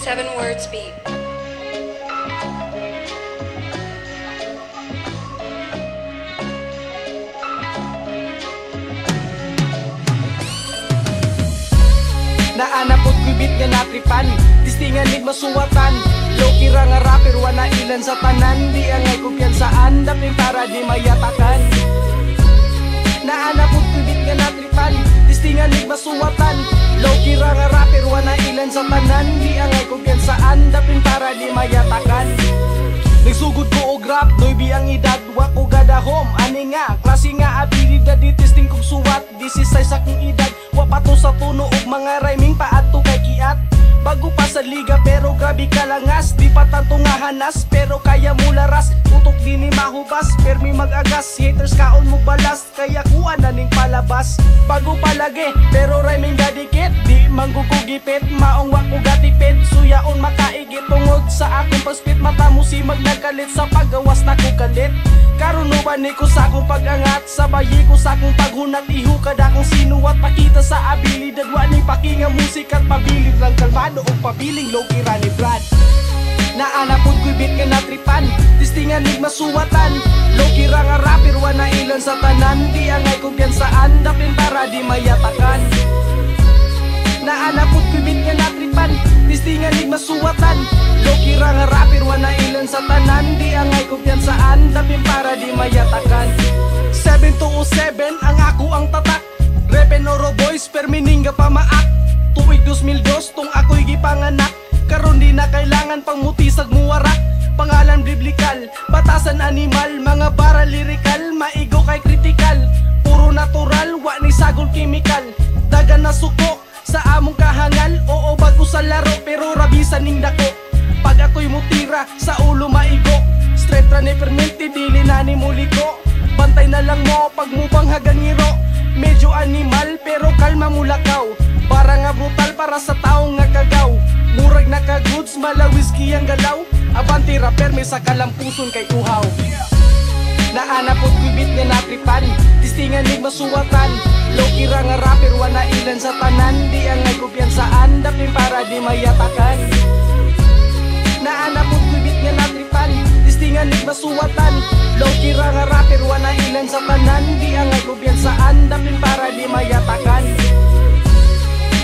7 words beat. Naanapod kubit nga natripan, distingan nig masuwatan. Loki ra nga rapper, wana ilan sa tanan. Di angay kumpiyansaan, daping para di mayatakan. Naanapod kubit nga natripan, distingan nig masuwatan. Loki ra nga rapper, wana ilan sa tanan. Di angay kumpiyansaan, daping para di mayatakan. Nagsugod ko og rap, doy biyang edad, wa ko gadahom. Ani nga, klase nga abilidad, di testing kong suwat. 16 akong edad, wa pa to sa tuno og mga rhyming paadto kay kiat. Bago pa sa liga pero grabe kalangas. Di pa tanto nga hanas pero kaya mo laras. Utok di ni mahubas, permi mag-agas. Haters kaon mo balas, kaya kuha na ning palabas. Bago palagi pero rhyming gadikit. Di manggugugipit, maong wa ko gatipid. Suyaon makaigit tungod sa akong pagspit. Mata mo si magnagalit sa paggawas na ko galit. Karon ba ni ko sa akong pag-angat, sabayi ko sa akong paghunat. Ihu kada kung sino at pakita sa abilidad. Wa ning pakinga musik at pabiling lang kalmado o pabiling Loki ra ni Brad. Naanapod ko'y beat nga natripan, distingan nig masuwatan. Loki ra nga rapper, wana ilan sa tanan. Di angay kumpiyansaan, dapin para di mayatakan. Naanapod ko'y beat nga natripan, distingan nig masuwatan. Loki ra nga rapper, wana ilan sa tanan. Di angay kumpiyansaan, dapin para di mayatakan. 7207 ang ako ang tatak. Repen Oro Boys, permininga pa maak. Tuig 2002 tung ako'y gipanganak. Karon di na kailangan pang mutisag muwarak. Pangalan biblikal, batasan animal. Mga bara lirikal, maigo kay kritikal. Puro natural, wa ni sagol chemical. Dagan na suko sa among kahangal. Oo bago sa laro pero rabisan ning dako. Pag ako'y mutira, sa ulo maigo. Straight ra ni permente, dili na ni muliko. Bantay na lang mo pag mubang hagang ngiro. Medyo animal pero kalma mulakaw. Para nga brutal para sa taong nga kagaw. Murag naka-goods, mala whiskey ang galaw. Abanti rapper, may sa kalampuson kay uhaw. Naanapod ko'y beat nga natripan, distingan nig masuwatan. Loki ra nga rapper, wana ilan sa tanan. Di angay kumpiyansaan, dapin para di mayatakan. Naanapod ko'y beat nga natripan, distingan nig masuwatan. Loki ra nga rapper, wana ilan sa tanan. Di angay kumpiyansaan, dapin para di mayatakan.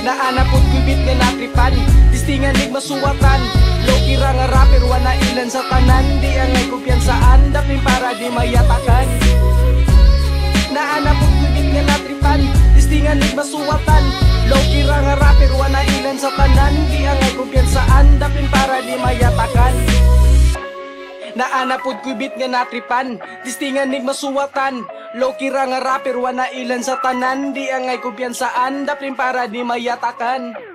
Naanapod ko'y beat nga natripan, distingan nig masuwatan. Loki ra nga rapper, wana ilan sa tanan. Di angay kumpiyansaan, dapin para di mayatakan. Naanapod ko'y beat nga natripan, distingan nig masuwatan. Loki ra nga rapper, wana ilan sa tanan. Di angay kumpiyansaan, dapin para di mayatakan. Naanapod ko'y beat nga natripan, distingan nig masuwatan. Loki ra nga rapper, wana ilan sa tanan. Di angay kumpiyansaan, dapin para di mayatakan.